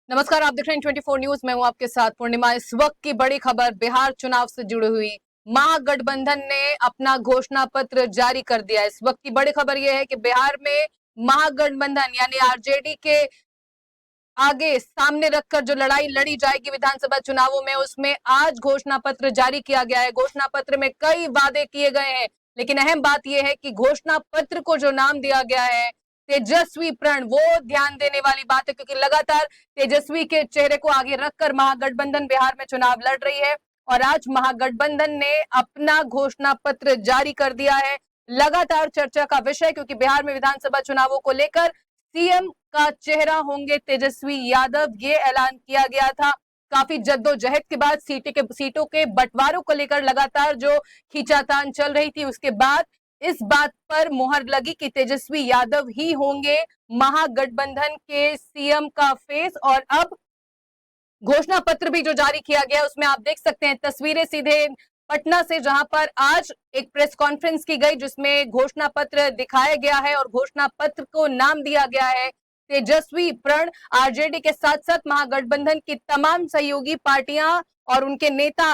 नमस्कार, आप देख रहे हैं 24 न्यूज। मैं हूं आपके साथ पूर्णिमा। इस वक्त की बड़ी खबर बिहार चुनाव से जुड़ी हुई। महागठबंधन ने अपना घोषणा पत्र जारी कर दिया। इस वक्त की बड़ी खबर यह है कि बिहार में महागठबंधन यानी आरजेडी के आगे सामने रखकर जो लड़ाई लड़ी जाएगी विधानसभा चुनावों में, उसमें आज घोषणा पत्र जारी किया गया है। घोषणा पत्र में कई वादे किए गए हैं, लेकिन अहम बात यह है कि घोषणा पत्र को जो नाम दिया गया है तेजस्वी प्रण, वो ध्यान देने वाली बात है, क्योंकि लगातार तेजस्वी के चेहरे को आगे रखकर महागठबंधन बिहार में चुनाव लड़ रही है। और आज महागठबंधन ने अपना घोषणा पत्र जारी कर दिया है। लगातार चर्चा का विषय, क्योंकि बिहार में विधानसभा चुनावों को लेकर सीएम का चेहरा होंगे तेजस्वी यादव, ये ऐलान किया गया था। काफी जद्दोजहद के बाद सीटों के बंटवारों को लेकर लगातार जो खींचातान चल रही थी, उसके बाद इस बात पर मुहर लगी कि तेजस्वी यादव ही होंगे महागठबंधन के सीएम का फेस। और अब घोषणा पत्र भी जो जारी किया गया उसमें आप देख सकते हैं तस्वीरें सीधे पटना से, जहां पर आज एक प्रेस कॉन्फ्रेंस की गई जिसमें घोषणा पत्र दिखाया गया है और घोषणा पत्र को नाम दिया गया है तेजस्वी प्रण। आरजेडी के साथ साथ महागठबंधन की तमाम सहयोगी पार्टियां और उनके नेता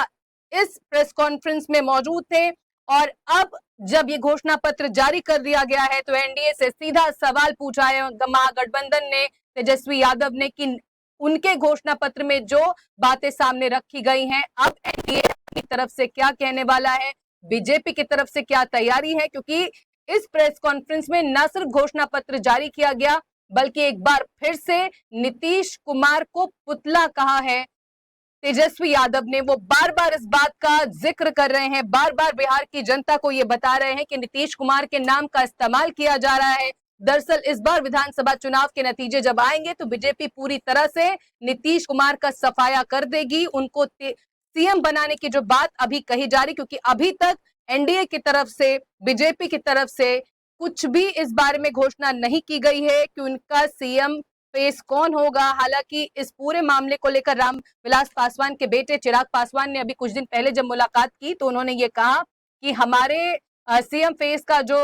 इस प्रेस कॉन्फ्रेंस में मौजूद थे। और अब जब ये घोषणा पत्र जारी कर दिया गया है तो एनडीए से सीधा सवाल पूछा है महागठबंधन ने, तेजस्वी यादव ने, कि उनके घोषणा पत्र में जो बातें सामने रखी गई हैं, अब एनडीए की तरफ से क्या कहने वाला है, बीजेपी की तरफ से क्या तैयारी है। क्योंकि इस प्रेस कॉन्फ्रेंस में न सिर्फ घोषणा पत्र जारी किया गया, बल्कि एक बार फिर से नीतीश कुमार को पुतला कहा है तेजस्वी यादव ने। वो बार बार इस बात का जिक्र कर रहे हैं, बार बार बिहार की जनता को ये बता रहे हैं कि नीतीश कुमार के नाम का इस्तेमाल किया जा रहा है। दरअसल इस बार विधानसभा चुनाव के नतीजे जब आएंगे तो बीजेपी पूरी तरह से नीतीश कुमार का सफाया कर देगी। उनको सीएम बनाने की जो बात अभी कही जा रही, क्योंकि अभी तक एनडीए की तरफ से, बीजेपी की तरफ से कुछ भी इस बारे में घोषणा नहीं की गई है कि उनका सीएम फेस कौन होगा। हालांकि इस पूरे मामले को लेकर रामविलास पासवान के बेटे चिराग पासवान ने अभी कुछ दिन पहले जब मुलाकात की तो उन्होंने ये कहा कि हमारे सीएम फेस का जो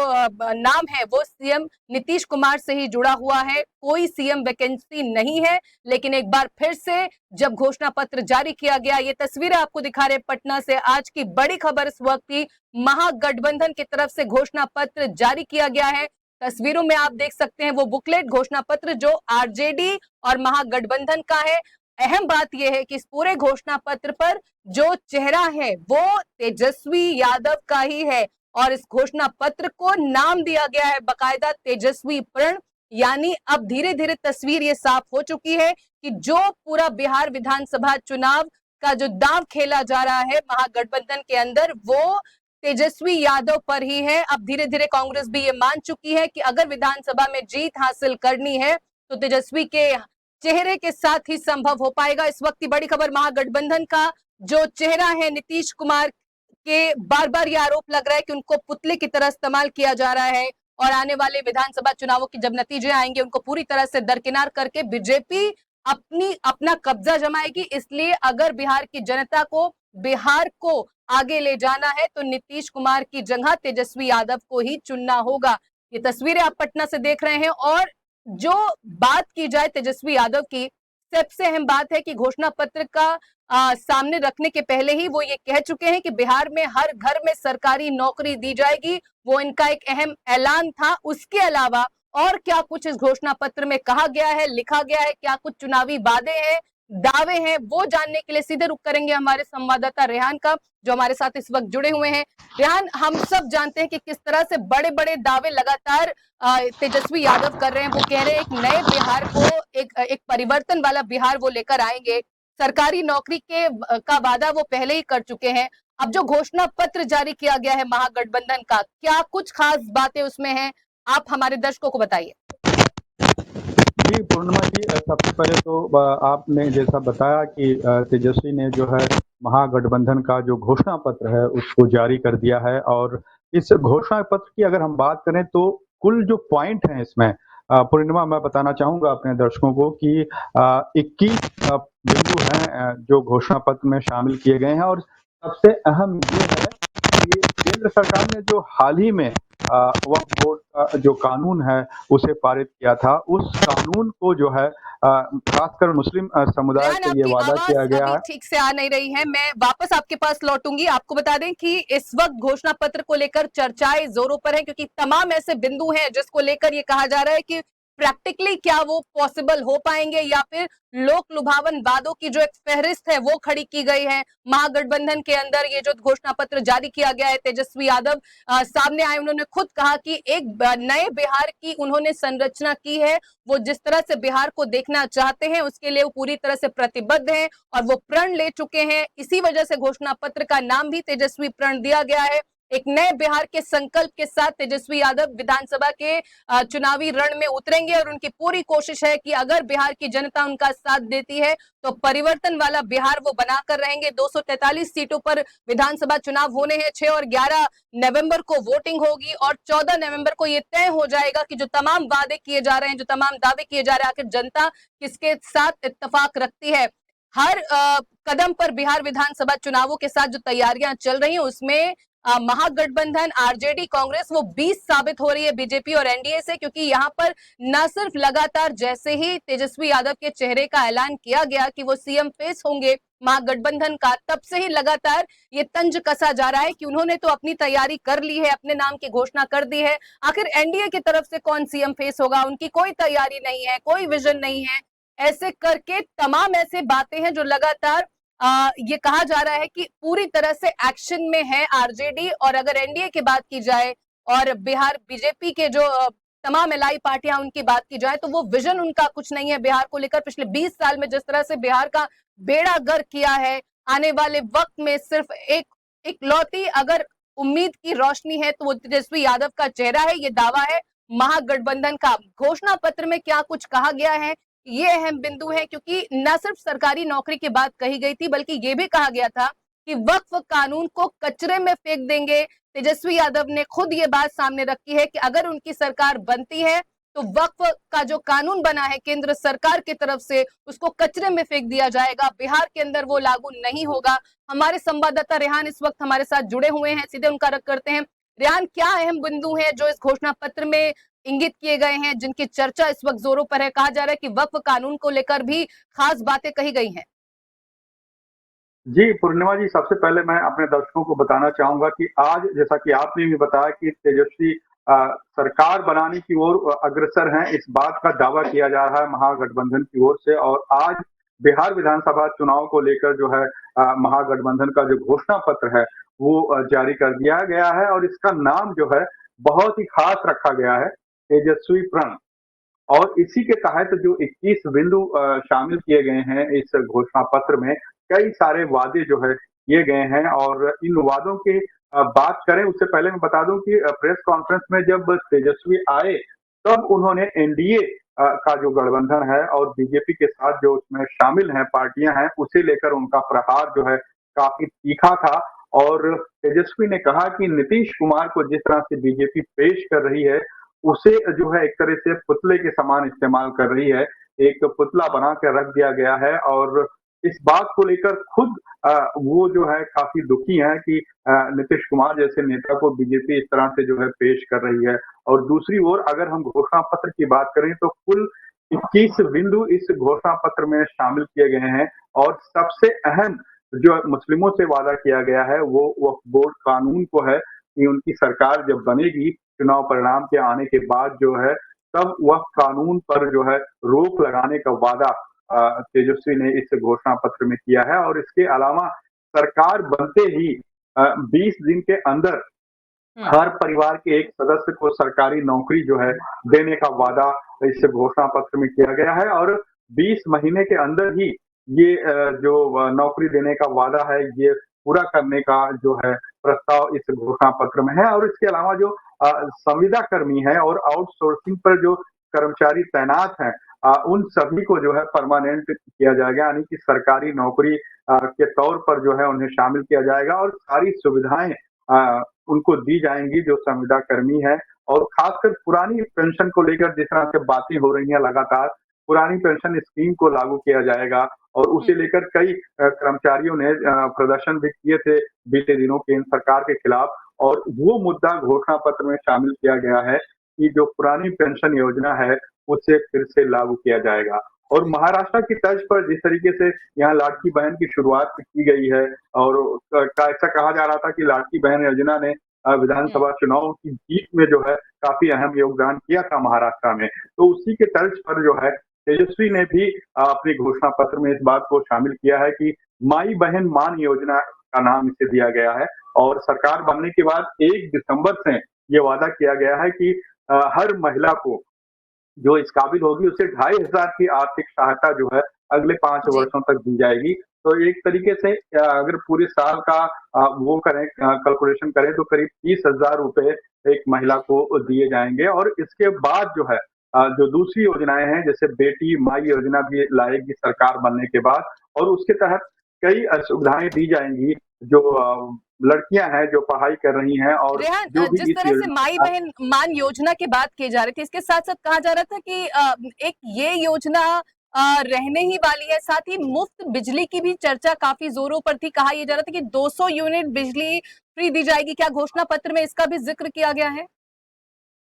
नाम है वो सीएम नीतीश कुमार से ही जुड़ा हुआ है, कोई सीएम वैकेंसी नहीं है। लेकिन एक बार फिर से जब घोषणा पत्र जारी किया गया, ये तस्वीरें आपको दिखा रहे पटना से, आज की बड़ी खबर इस वक्त की, महागठबंधन की तरफ से घोषणा पत्र जारी किया गया है। तस्वीरों में आप देख सकते हैं वो बुकलेट घोषणा पत्र जो आरजेडी और महागठबंधन का है। अहम बात यह है कि इस पूरे घोषणा पत्र पर जो चेहरा है वो तेजस्वी यादव का ही है और इस घोषणा पत्र को नाम दिया गया है बकायदा तेजस्वी प्रण। यानी अब धीरे धीरे तस्वीर ये साफ हो चुकी है कि जो पूरा बिहार विधानसभा चुनाव का जो दांव खेला जा रहा है महागठबंधन के अंदर, वो तेजस्वी यादव पर ही है। अब धीरे धीरे कांग्रेस भी ये मान चुकी है कि अगर विधानसभा में जीत हासिल करनी है तो तेजस्वी के चेहरे के साथ ही संभव हो पाएगा। इस वक्त की बड़ी खबर, महागठबंधन का जो चेहरा है नीतीश कुमार के, बार बार ये आरोप लग रहा है कि उनको पुतले की तरह इस्तेमाल किया जा रहा है और आने वाले विधानसभा चुनावों की जब नतीजे आएंगे उनको पूरी तरह से दरकिनार करके बीजेपी अपना कब्जा जमाएगी। इसलिए अगर बिहार की जनता को, बिहार को आगे ले जाना है तो नीतीश कुमार की जगह तेजस्वी यादव को ही चुनना होगा। ये तस्वीरें आप पटना से देख रहे हैं। और जो बात की जाए तेजस्वी यादव की, सबसे अहम बात है कि घोषणा पत्र का सामने रखने के पहले ही वो ये कह चुके हैं कि बिहार में हर घर में सरकारी नौकरी दी जाएगी। वो इनका एक अहम ऐलान था। उसके अलावा और क्या कुछ इस घोषणा पत्र में कहा गया है, लिखा गया है, क्या कुछ चुनावी वादे हैं, दावे हैं, वो जानने के लिए सीधे रुख करेंगे हमारे संवाददाता रेहान का, जो हमारे साथ इस वक्त जुड़े हुए हैं। रेहान, हम सब जानते हैं कि किस तरह से बड़े बड़े दावे लगातार तेजस्वी यादव कर रहे हैं। वो कह रहे हैं एक नए बिहार को, एक परिवर्तन वाला बिहार वो लेकर आएंगे। सरकारी नौकरी के का वादा वो पहले ही कर चुके हैं। अब जो घोषणा पत्र जारी किया गया है महागठबंधन का, क्या कुछ खास बातें उसमें हैं, आप हमारे दर्शकों को बताइए। जी पूर्णिमा जी, सबसे पहले तो आपने जैसा बताया कि तेजस्वी ने जो है महागठबंधन का जो घोषणा पत्र है उसको जारी कर दिया है। और इस घोषणा पत्र की अगर हम बात करें तो कुल जो पॉइंट हैं इसमें, पूर्णिमा, मैं बताना चाहूंगा अपने दर्शकों को कि 21 बिंदु हैं जो घोषणा पत्र में शामिल किए गए हैं। और सबसे अहम ये है कि केंद्र सरकार ने जो हाल ही में वक्फ बोर्ड का जो कानून है उसे पारित किया था, उस कानून को जो है खासकर मुस्लिम समुदाय रेहान, से ये आपकी वादा किया आवाज गया अभी है। ठीक से आ नहीं रही है। मैं वापस आपके पास लौटूंगी। आपको बता दें कि इस वक्त घोषणा पत्र को लेकर चर्चाएं जोरों पर है, क्योंकि तमाम ऐसे बिंदु हैं जिसको लेकर ये कहा जा रहा है कि प्रैक्टिकली क्या वो पॉसिबल हो पाएंगे, या फिर लोक लुभावन वादों की जो एक फहरिस्त है वो खड़ी की गई है। महागठबंधन के अंदर ये जो घोषणा पत्र जारी किया गया है, तेजस्वी यादव सामने आए, उन्होंने खुद कहा कि एक नए बिहार की उन्होंने संरचना की है। वो जिस तरह से बिहार को देखना चाहते हैं उसके लिए वो पूरी तरह से प्रतिबद्ध हैं और वो प्रण ले चुके हैं। इसी वजह से घोषणा पत्र का नाम भी तेजस्वी प्रण दिया गया है। एक नए बिहार के संकल्प के साथ तेजस्वी यादव विधानसभा के चुनावी रण में उतरेंगे और उनकी पूरी कोशिश है कि अगर बिहार की जनता उनका साथ देती है तो परिवर्तन वाला बिहार वो बनाकर रहेंगे। 243 सीटों पर विधानसभा चुनाव होने हैं। 6 और 11 नवंबर को वोटिंग होगी और 14 नवंबर को ये तय हो जाएगा कि जो तमाम वादे किए जा रहे हैं, जो तमाम दावे किए जा रहे हैं, आखिर जनता किसके साथ इत्तेफाक रखती है। हर कदम पर बिहार विधानसभा चुनावों के साथ जो तैयारियां चल रही हैं उसमें महागठबंधन, आरजेडी, कांग्रेस वो 20 साबित हो रही है बीजेपी और एनडीए से, क्योंकि यहाँ पर न सिर्फ लगातार जैसे ही तेजस्वी यादव के चेहरे का ऐलान किया गया कि वो सीएम फेस होंगे महागठबंधन का, तब से ही लगातार ये तंज कसा जा रहा है कि उन्होंने तो अपनी तैयारी कर ली है, अपने नाम की घोषणा कर दी है, आखिर एनडीए की तरफ से कौन सीएम फेस होगा, उनकी कोई तैयारी नहीं है, कोई विजन नहीं है। ऐसे करके तमाम ऐसे बातें हैं जो लगातार ये कहा जा रहा है कि पूरी तरह से एक्शन में है आरजेडी। और अगर एनडीए की बात की जाए और बिहार बीजेपी के जो तमाम एलाई पार्टियां उनकी बात की जाए तो वो विजन उनका कुछ नहीं है बिहार को लेकर। पिछले 20 साल में जिस तरह से बिहार का बेड़ा गर्क किया है, आने वाले वक्त में सिर्फ एक इकलौती अगर उम्मीद की रोशनी है तो वो तेजस्वी यादव का चेहरा है, ये दावा है महागठबंधन का। घोषणा पत्र में क्या कुछ कहा गया है ये अहम बिंदु है, क्योंकि न सिर्फ सरकारी नौकरी की बात कही गई थी बल्कि ये भी कहा गया था कि वक्फ कानून को कचरे में फेंक देंगे। तेजस्वी यादव ने खुद ये बात सामने रखी है कि अगर उनकी सरकार बनती है तो वक्फ का जो कानून बना है केंद्र सरकार की तरफ से उसको कचरे में फेंक दिया जाएगा, बिहार के अंदर वो लागू नहीं होगा। हमारे संवाददाता रेहान इस वक्त हमारे साथ जुड़े हुए हैं, सीधे उनका रख करते हैं। रेहान, क्या अहम बिंदु है जो इस घोषणा पत्र में इंगित किए गए हैं, जिनकी चर्चा इस वक्त जोरों पर है? कहा जा रहा है कि वक्फ कानून को लेकर भी खास बातें कही गई हैं। जी, पूर्णिमा जी, सबसे पहले मैं अपने दर्शकों को बताना चाहूँगा कि आज जैसा कि आपने भी बताया कि तेजस्वी सरकार बनाने की ओर अग्रसर हैं, इस बात का दावा किया जा रहा है महागठबंधन की ओर से। और आज बिहार विधानसभा चुनाव को लेकर जो है महागठबंधन का जो घोषणा पत्र है, वो जारी कर दिया गया है और इसका नाम जो है बहुत ही खास रखा गया है, तेजस्वी प्रण। और इसी के तहत जो 21 बिंदु शामिल किए गए हैं इस घोषणा पत्र में, कई सारे वादे जो है किए गए हैं। और इन वादों की बात करें उससे पहले मैं बता दूं कि प्रेस कॉन्फ्रेंस में जब तेजस्वी आए, तब उन्होंने एनडीए का जो गठबंधन है और बीजेपी के साथ जो उसमें शामिल हैं पार्टियां हैं, उसे लेकर उनका प्रहार जो है काफी तीखा था। और तेजस्वी ने कहा कि नीतीश कुमार को जिस तरह से बीजेपी पेश कर रही है, उसे जो है एक तरह से पुतले के समान इस्तेमाल कर रही है, एक पुतला बना के रख दिया गया है। और इस बात को लेकर खुद वो जो है काफ़ी दुखी हैं कि नीतीश कुमार जैसे नेता को बीजेपी इस तरह से जो है पेश कर रही है। और दूसरी ओर अगर हम घोषणा पत्र की बात करें तो कुल 21 बिंदु इस घोषणा पत्र में शामिल किए गए हैं। और सबसे अहम जो मुस्लिमों से वादा किया गया है वो वक्फ बोर्ड कानून को है कि उनकी सरकार जब बनेगी, चुनाव परिणाम के आने के बाद जो है, तब वह कानून पर जो है रोक लगाने का वादा तेजस्वी ने इस घोषणा पत्र में किया है। और इसके अलावा सरकार बनते ही 20 दिन के अंदर हम्म। हर परिवार के एक सदस्य को सरकारी नौकरी जो है देने का वादा इस घोषणा पत्र में किया गया है। और 20 महीने के अंदर ही ये जो नौकरी देने का वादा है, ये पूरा करने का जो है प्रस्ताव इस घोषणा पत्र में है। और इसके अलावा जो संविदा कर्मी है और आउटसोर्सिंग पर जो कर्मचारी तैनात हैं, उन सभी को जो है परमानेंट किया जाएगा, यानी कि सरकारी नौकरी के तौर पर जो है उन्हें शामिल किया जाएगा और सारी सुविधाएं उनको दी जाएंगी जो संविदा कर्मी है। और खासकर पुरानी पेंशन को लेकर जिस तरह से बातें हो रही हैं लगातार, पुरानी पेंशन स्कीम को लागू किया जाएगा। और उसे लेकर कई कर्मचारियों ने प्रदर्शन भी किए थे बीते दिनों केंद्र सरकार के खिलाफ। और वो मुद्दा घोषणा पत्र में शामिल किया गया है कि जो पुरानी पेंशन योजना है, उसे फिर से लागू किया जाएगा। और महाराष्ट्र की तर्ज पर जिस तरीके से यहाँ लाड़की बहन की शुरुआत की गई है और ऐसा कहा जा रहा था कि लाड़की बहन योजना ने हुँ। विधानसभा चुनाव की जीत में जो है काफ़ी अहम योगदान किया था महाराष्ट्र में। तो उसी के तर्ज पर जो है तेजस्वी ने भी अपने घोषणा पत्र में इस बात को शामिल किया है कि माई बहन मान योजना का नाम इसे दिया गया है और सरकार बनने के बाद 1 दिसंबर से ये वादा किया गया है कि हर महिला को जो इस काबिल होगी उसे 2500 की आर्थिक सहायता जो है अगले 5 जी। वर्षों तक दी जाएगी। तो एक तरीके से अगर पूरे साल का वो करें कैलकुलेशन करें तो करीब 30,000 रुपए एक महिला को दिए जाएँगे और इसके बाद जो है जो दूसरी योजनाएँ हैं जैसे बेटी माई योजना भी लाएगी सरकार बनने के बाद और उसके तहत कई सुविधाएँ दी जाएँगी जो लड़कियाँ हैं जो पढ़ाई कर रही हैं और रेहान, जो भी जिस इस तरह से माई योजना बहन मान योजना की बात की जा रही थी, इसके साथ-साथ कहा जा रहा था कि एक ये योजना रहने ही वाली है, साथ ही मुफ्त बिजली की भी चर्चा काफ़ी ज़ोरों पर थी। कहा ये जा रहा था कि 200 यूनिट बिजली फ्री दी जाएगी। क्या घोषणा पत्र में इसका भी ज़िक्र किया गया है?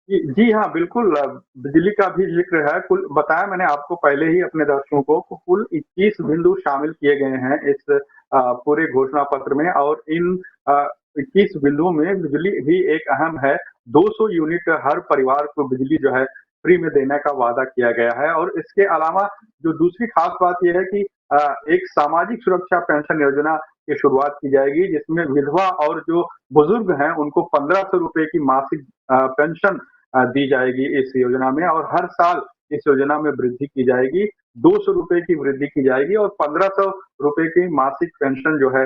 जी, जी हाँ, बिल्कुल बिजली का भी ज़िक्र है। कुल बताया मैंने आपको पहले ही अपने दर्शकों को कुल 21 बिंदु शामिल किए गए हैं इस पूरे घोषणा पत्र में और इन 21 बिंदुओं में बिजली भी एक अहम है। 200 यूनिट हर परिवार को बिजली जो है फ्री में देने का वादा किया गया है और इसके अलावा जो दूसरी खास बात ये है कि एक सामाजिक सुरक्षा पेंशन योजना की शुरुआत की जाएगी जिसमें विधवा और जो बुजुर्ग हैं उनको 1500 रुपए की मासिक पेंशन दी जाएगी इस योजना में और हर साल इस योजना में वृद्धि की जाएगी। 200 रुपए की वृद्धि की जाएगी और 1500 रुपए की मासिक पेंशन जो है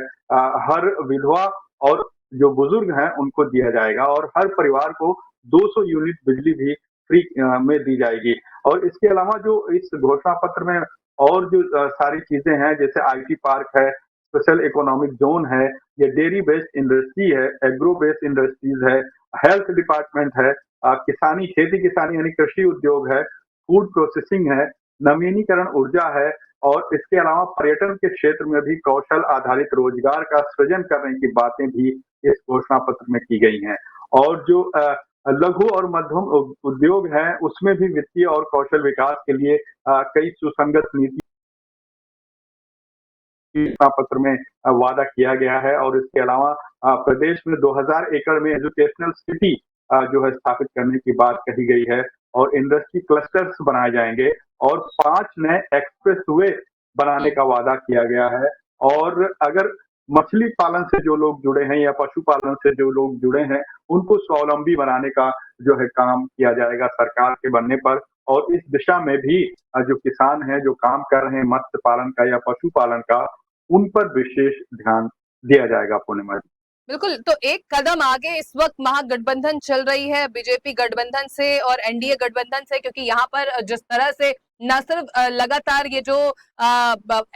हर विधवा और जो बुजुर्ग हैं उनको दिया जाएगा और हर परिवार को 200 यूनिट बिजली भी फ्री में दी जाएगी। और इसके अलावा जो इस घोषणा पत्र में और जो सारी चीज़ें हैं जैसे आईटी पार्क है, स्पेशल इकोनॉमिक ज़ोन है, ये डेयरी बेस्ड इंडस्ट्री है, एग्रो बेस्ड इंडस्ट्रीज़ है, हेल्थ डिपार्टमेंट है, किसानी खेती-किसानी यानी कृषि उद्योग है, फूड प्रोसेसिंग है, नवीनीकरण ऊर्जा है और इसके अलावा पर्यटन के क्षेत्र में भी कौशल आधारित रोजगार का सृजन करने की बातें भी इस घोषणा पत्र में की गई हैं। और जो लघु और मध्यम उद्योग हैं, उसमें भी वित्तीय और कौशल विकास के लिए कई सुसंगत नीति घोषणा पत्र में वादा किया गया है और इसके अलावा प्रदेश में 2000 एकड़ में एजुकेशनल सिटी जो है स्थापित करने की बात कही गई है और इंडस्ट्री क्लस्टर्स बनाए जाएंगे और 5 नए एक्सप्रेसवे बनाने हुँ। का वादा किया गया है और अगर मछली पालन से जो लोग जुड़े हैं या पशुपालन से जो लोग जुड़े हैं उनको स्वावलंबी बनाने का जो है काम किया जाएगा सरकार के बनने पर और इस दिशा में भी जो किसान हैं जो काम कर रहे हैं मत्स्य पालन का या पशुपालन का उन पर विशेष ध्यान दिया जाएगा पूर्णिमा जी। बिल्कुल, तो एक कदम आगे इस वक़्त महागठबंधन चल रही है बीजेपी गठबंधन से और एनडीए गठबंधन से क्योंकि यहाँ पर जिस तरह से ना सिर्फ लगातार ये जो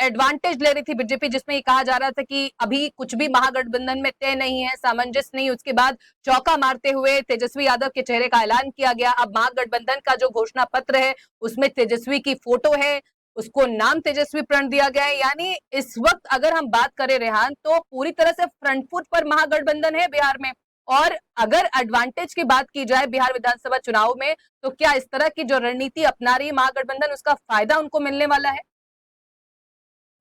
एडवांटेज ले रही थी बीजेपी जिसमें ये कहा जा रहा था कि अभी कुछ भी महागठबंधन में तय नहीं है, सामंजस्य नहीं, उसके बाद चौका मारते हुए तेजस्वी यादव के चेहरे का ऐलान किया गया। अब महागठबंधन का जो घोषणा पत्र है, उसमें तेजस्वी की फोटो है, उसको नाम तेजस्वी प्रण दिया गया है यानी इस वक्त अगर हम बात करें रेहान तो पूरी तरह से फ्रंट फुट पर महागठबंधन है बिहार में और अगर एडवांटेज की बात की जाए बिहार विधानसभा चुनाव में तो क्या इस तरह की जो रणनीति अपना रही है महागठबंधन उसका फायदा उनको मिलने वाला है?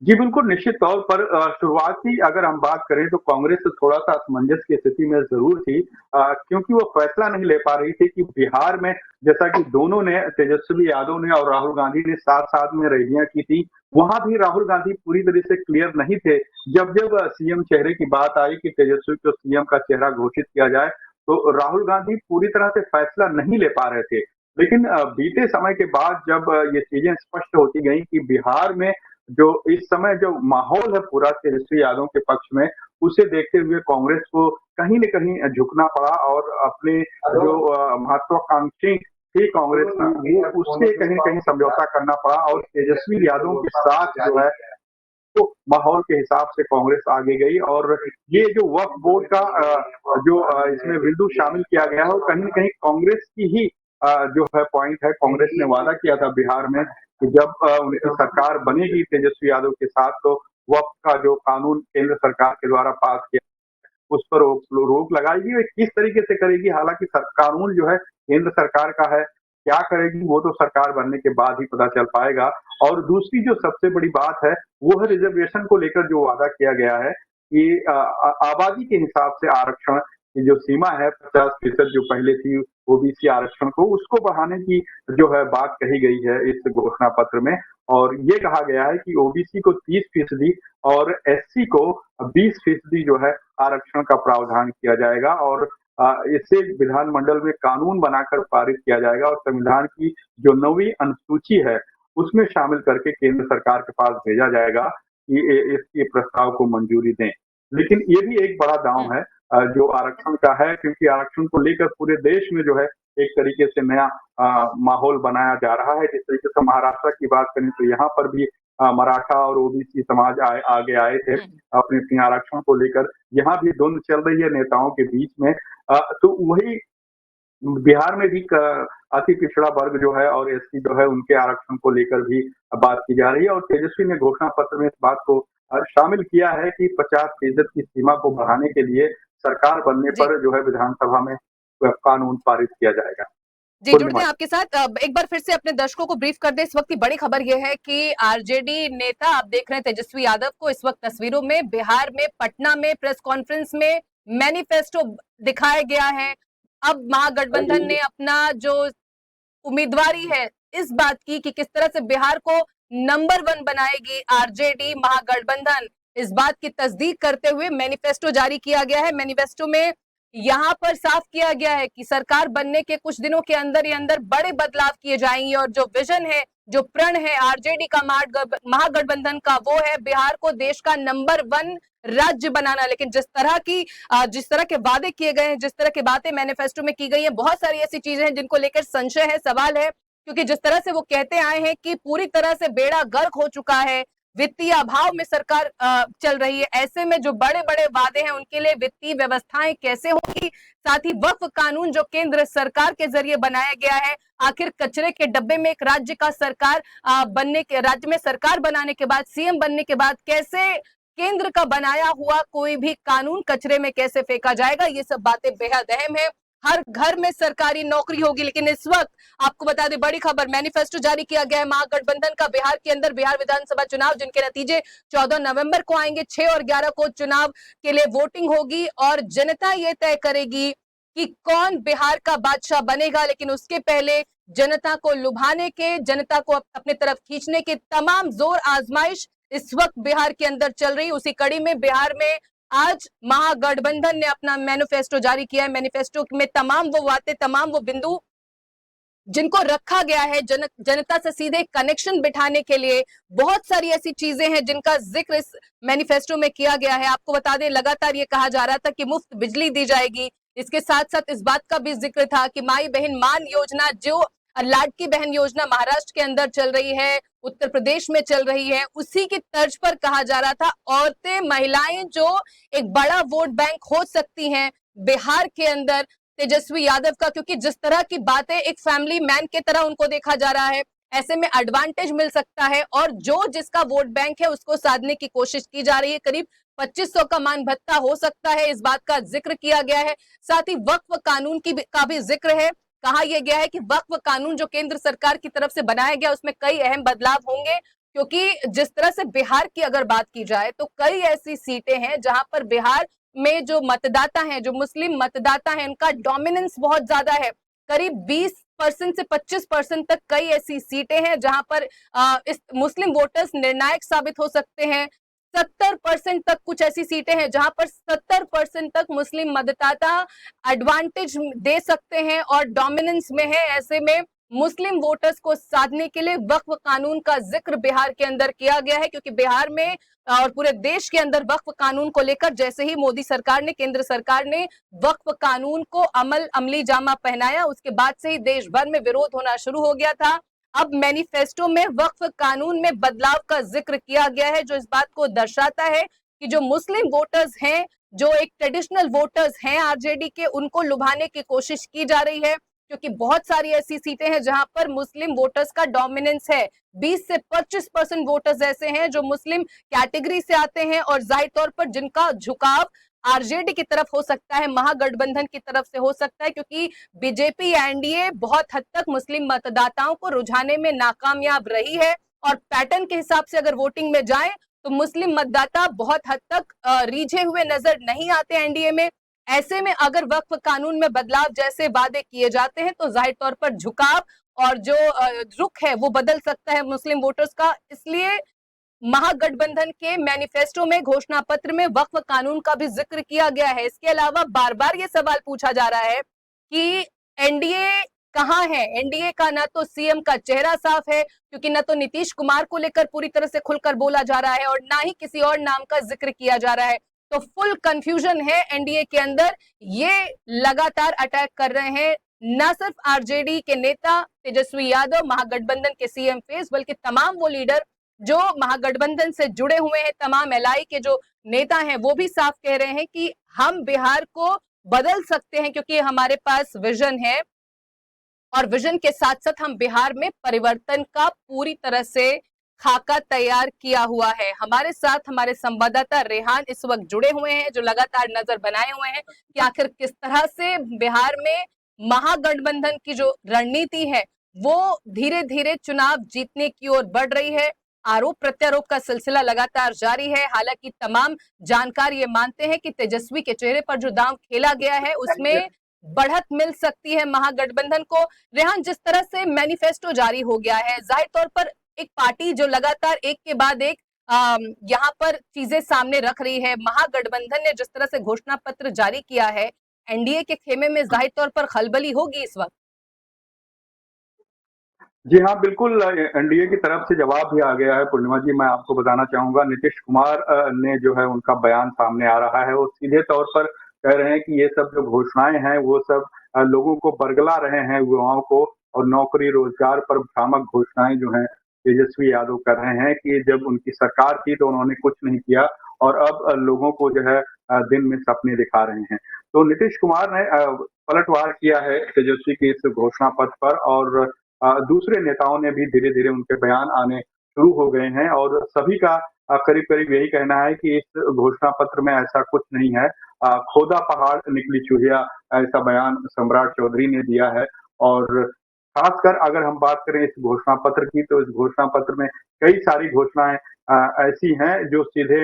जी, बिल्कुल, निश्चित तौर पर शुरुआती अगर हम बात करें तो कांग्रेस थोड़ा-सा असमंजस की स्थिति में ज़रूर थी क्योंकि वो फैसला नहीं ले पा रही थी कि बिहार में जैसा कि दोनों ने तेजस्वी यादव ने और राहुल गांधी ने साथ-साथ में रैलियाँ की थी, वहाँ भी राहुल गांधी पूरी तरह से क्लियर नहीं थे। जब-जब सीएम चेहरे की बात आई कि तेजस्वी को सीएम का चेहरा घोषित किया जाए, तो राहुल गांधी पूरी तरह से फैसला नहीं ले पा रहे थे। लेकिन बीते समय के बाद जब ये चीज़ें स्पष्ट होती गई कि बिहार में जो इस समय जो माहौल है पूरा तेजस्वी यादव के पक्ष में, उसे देखते हुए कांग्रेस को कहीं न कहीं झुकना पड़ा और अपने जो महत्वाकांक्षी थी कांग्रेस की, वो उससे कहीं न कहीं समझौता करना पड़ा और तेजस्वी यादव के साथ जो है, तो माहौल के हिसाब से कांग्रेस आगे गई और ये जो वक्फ बोर्ड का जो इसमें बिंदु शामिल किया गया है, वो कहीं न कहीं कांग्रेस की ही जो है पॉइंट है। कांग्रेस ने वादा किया था बिहार में कि जब उनकी सरकार बनेगी तेजस्वी यादव के साथ तो वक्फ का जो कानून केंद्र सरकार के द्वारा पास किया उस पर रोक लगाएगी और किस तरीके से करेगी, हालांकि कानून जो है केंद्र सरकार का है, क्या करेगी वो तो सरकार बनने के बाद ही पता चल पाएगा। और दूसरी जो सबसे बड़ी बात है वो है रिजर्वेशन को लेकर जो वादा किया गया है कि आबादी के हिसाब से आरक्षण की जो सीमा है 50% जो पहले थी ओबीसी आरक्षण को, उसको बढ़ाने की जो है बात कही गई है इस घोषणा पत्र में। और ये कहा गया है कि ओबीसी को 30% और एससी को 20% जो है आरक्षण का प्रावधान किया जाएगा और इसे विधानमंडल में कानून बनाकर पारित किया जाएगा और संविधान की जो 9वीं अनुसूची है उसमें शामिल करके केंद्र सरकार के पास भेजा जाएगा कि इसके प्रस्ताव को मंजूरी दें। लेकिन ये भी एक बड़ा दांव है जो आरक्षण का है, क्योंकि आरक्षण को लेकर पूरे देश में जो है एक तरीके से नया माहौल बनाया जा रहा है। जिस तरीके से महाराष्ट्र की बात करें तो यहाँ पर भी मराठा और ओबीसी समाज आगे आए थे अपने अपने आरक्षण को लेकर। यहाँ भी द्वंद्व चल रही है नेताओं के बीच में। तो वही बिहार में भी अति पिछड़ा वर्ग जो है और एससी जो है उनके आरक्षण को लेकर भी बात की जा रही है और तेजस्वी ने घोषणा पत्र में इस बात को शामिल किया है कि 50% की सीमा को बढ़ाने के लिए सरकार बनने जी पर जो है विधानसभा में कानून पारित किया जाएगा। जी, जुड़ते पूर्णिमा। हैं आपके साथ। एक बार फिर से अपने दर्शकों को ब्रीफ कर दें। इस वक्त की बड़ी खबर यह है कि आरजेडी नेता आप देख रहे हैं तेजस्वी यादव को इस वक्त तस्वीरों में बिहार में पटना में प्रेस कॉन्फ्रेंस में मैनिफेस्टो दिखाया गया है। अब महागठबंधन ने अपना जो उम्मीदवारी है इस बात की कि किस तरह से बिहार को नंबर 1 बनाएगी आरजेडी महागठबंधन, इस बात की तस्दीक करते हुए मैनिफेस्टो जारी किया गया है। मैनिफेस्टो में यहां पर साफ किया गया है कि सरकार बनने के कुछ दिनों के अंदर ही अंदर बड़े बदलाव किए जाएंगे और जो विजन है, जो प्रण है आरजेडी का महागठबंधन का, वो है बिहार को देश का नंबर 1 राज्य बनाना। लेकिन जिस तरह के वादे किए गए हैं, जिस तरह की बातें मैनिफेस्टो में की गई हैं, बहुत सारी ऐसी चीजें हैं जिनको लेकर संशय है, सवाल है। क्योंकि जिस तरह से वो कहते आए हैं कि पूरी तरह से बेड़ा गर्क हो चुका है, वित्तीय अभाव में सरकार चल रही है, ऐसे में जो बड़े बड़े वादे हैं उनके लिए वित्तीय व्यवस्थाएं कैसे होंगी। साथ ही वक्फ कानून जो केंद्र सरकार के जरिए बनाया गया है, आखिर कचरे के डब्बे में एक राज्य का सरकार राज्य में सरकार बनाने के बाद, सीएम बनने के बाद कैसे केंद्र का बनाया हुआ कोई भी कानून कचरे में कैसे फेंका जाएगा, ये सब बातें बेहद अहम है। हर घर में सरकारी नौकरी होगी। लेकिन इस वक्त आपको बता दें बड़ी खबर, मैनिफेस्टो जारी किया गया है महागठबंधन का बिहार के अंदर। बिहार विधानसभा चुनाव जिनके नतीजे 14 नवंबर को आएंगे, 6 और 11 को चुनाव के लिए वोटिंग होगी और जनता ये तय करेगी कि कौन बिहार का बादशाह बनेगा। लेकिन उसके पहले जनता को लुभाने के, जनता को अपने तरफ खींचने के तमाम जोर आजमाइश इस वक्त बिहार के अंदर चल रही। उसी कड़ी में बिहार में आज महागठबंधन ने अपना मैनिफेस्टो जारी किया है। मैनिफेस्टो में तमाम वो बातें, तमाम वो बिंदु जिनको रखा गया है जनता से सीधे कनेक्शन बिठाने के लिए, बहुत सारी ऐसी चीजें हैं जिनका जिक्र इस मैनिफेस्टो में किया गया है। आपको बता दें लगातार ये कहा जा रहा था कि मुफ्त बिजली दी जाएगी। इसके साथ साथ इस बात का भी जिक्र था कि माई बहन मान योजना, जो लाडकी बहन योजना महाराष्ट्र के अंदर चल रही है, उत्तर प्रदेश में चल रही है, उसी की तर्ज पर कहा जा रहा था औरतें, महिलाएं जो एक बड़ा वोट बैंक हो सकती हैं बिहार के अंदर तेजस्वी यादव का। क्योंकि जिस तरह की बातें, एक फैमिली मैन की तरह उनको देखा जा रहा है, ऐसे में एडवांटेज मिल सकता है और जो जिसका वोट बैंक है उसको साधने की कोशिश की जा रही है। करीब 2500 का मान भत्ता हो सकता है, इस बात का जिक्र किया गया है। साथ ही वक्फ कानून का भी जिक्र है। कहा यह गया है कि वक्फ कानून जो केंद्र सरकार की तरफ से बनाया गया उसमें कई अहम बदलाव होंगे। क्योंकि जिस तरह से बिहार की अगर बात की जाए तो कई ऐसी सीटें हैं जहां पर बिहार में जो मतदाता हैं, जो मुस्लिम मतदाता हैं, उनका डोमिनेंस बहुत ज्यादा है। करीब 20% से 25% तक कई ऐसी सीटें हैं जहां पर इस मुस्लिम वोटर्स निर्णायक साबित हो सकते हैं। 70% तक कुछ ऐसी सीटें हैं जहां पर 70% तक मुस्लिम मतदाता एडवांटेज दे सकते हैं और डोमिनेंस में है। ऐसे में मुस्लिम वोटर्स को साधने के लिए वक्फ कानून का जिक्र बिहार के अंदर किया गया है। क्योंकि बिहार में और पूरे देश के अंदर वक्फ कानून को लेकर जैसे ही मोदी सरकार ने, केंद्र सरकार ने वक्फ कानून को अमली जामा पहनाया, उसके बाद से ही देश भर में विरोध होना शुरू हो गया था। अब मैनिफेस्टो में वक्फ कानून में बदलाव का जिक्र किया गया है, जो इस बात को दर्शाता है कि जो मुस्लिम वोटर्स हैं, जो एक ट्रेडिशनल वोटर्स हैं आरजेडी के, उनको लुभाने की कोशिश की जा रही है। क्योंकि बहुत सारी ऐसी सीटें हैं जहां पर मुस्लिम वोटर्स का डोमिनेंस है। 20 से 25% वोटर्स ऐसे हैं जो मुस्लिम कैटेगरी से आते हैं और जाहिर तौर पर जिनका झुकाव आरजेडी की तरफ हो सकता है, महागठबंधन की तरफ से हो सकता है, क्योंकि बीजेपी एनडीए बहुत हद तक मुस्लिम मतदाताओं को रुझाने में नाकामयाब रही है और पैटर्न के हिसाब से अगर वोटिंग में जाए तो मुस्लिम मतदाता बहुत हद तक रीझे हुए नजर नहीं आते एनडीए में। ऐसे में अगर वक्फ कानून में बदलाव जैसे वादे किए जाते हैं तो जाहिर तौर पर झुकाव और जो रुख है वो बदल सकता है मुस्लिम वोटर्स का। इसलिए महागठबंधन के मैनिफेस्टो में, घोषणा पत्र में वक्फ कानून का भी जिक्र किया गया है। इसके अलावा बार बार ये सवाल पूछा जा रहा है कि एनडीए कहां है। एनडीए का ना तो सीएम का चेहरा साफ है, क्योंकि ना तो नीतीश कुमार को लेकर पूरी तरह से खुलकर बोला जा रहा है और ना ही किसी और नाम का जिक्र किया जा रहा है। तो फुल कंफ्यूजन है एनडीए के अंदर। ये लगातार अटैक कर रहे हैं न सिर्फ आरजेडी के नेता तेजस्वी यादव, महागठबंधन के सीएम फेस, बल्कि तमाम वो लीडर जो महागठबंधन से जुड़े हुए हैं, तमाम एलआई के जो नेता हैं, वो भी साफ कह रहे हैं कि हम बिहार को बदल सकते हैं क्योंकि हमारे पास विजन है और विजन के साथ साथ हम बिहार में परिवर्तन का पूरी तरह से खाका तैयार किया हुआ है। हमारे साथ हमारे संवाददाता रेहान इस वक्त जुड़े हुए हैं, जो लगातार नजर बनाए हुए हैं कि आखिर किस तरह से बिहार में महागठबंधन की जो रणनीति है वो धीरे धीरे चुनाव जीतने की ओर बढ़ रही है। आरोप प्रत्यारोप का सिलसिला लगातार जारी है। हालांकि तमाम जानकार ये मानते हैं कि तेजस्वी के चेहरे पर जो दांव खेला गया है उसमें बढ़त मिल सकती है महागठबंधन को। रेहान, जिस तरह से मैनिफेस्टो जारी हो गया है, जाहिर तौर पर एक पार्टी जो लगातार एक के बाद एक यहाँ पर चीजें सामने रख रही है, महागठबंधन ने जिस तरह से घोषणा पत्र जारी किया है, एनडीए के खेमे में जाहिर तौर पर खलबली होगी इस वक्त। जी हाँ, बिल्कुल एनडीए की तरफ से जवाब भी आ गया है पूर्णिमा जी। मैं आपको बताना चाहूँगा, नीतीश कुमार ने जो है उनका बयान सामने आ रहा है। वो सीधे तौर पर कह रहे हैं कि ये सब जो घोषणाएं हैं वो सब लोगों को बरगला रहे हैं, युवाओं को, और नौकरी रोजगार पर भ्रामक घोषणाएं जो हैं तेजस्वी यादव कर रहे हैं कि जब उनकी सरकार थी तो उन्होंने कुछ नहीं किया और अब लोगों को जो है दिन में सपने दिखा रहे हैं। तो नीतीश कुमार ने पलटवार किया है तेजस्वी के इस घोषणा पत्र पर, और दूसरे नेताओं ने भी धीरे धीरे उनके बयान आने शुरू हो गए हैं और सभी का करीब करीब यही कहना है कि इस घोषणा पत्र में ऐसा कुछ नहीं है। खोदा पहाड़ निकली चूहिया, ऐसा बयान सम्राट चौधरी ने दिया है। और खासकर अगर हम बात करें इस घोषणा पत्र की, तो इस घोषणा पत्र में कई सारी घोषणाएं ऐसी हैं जो सीधे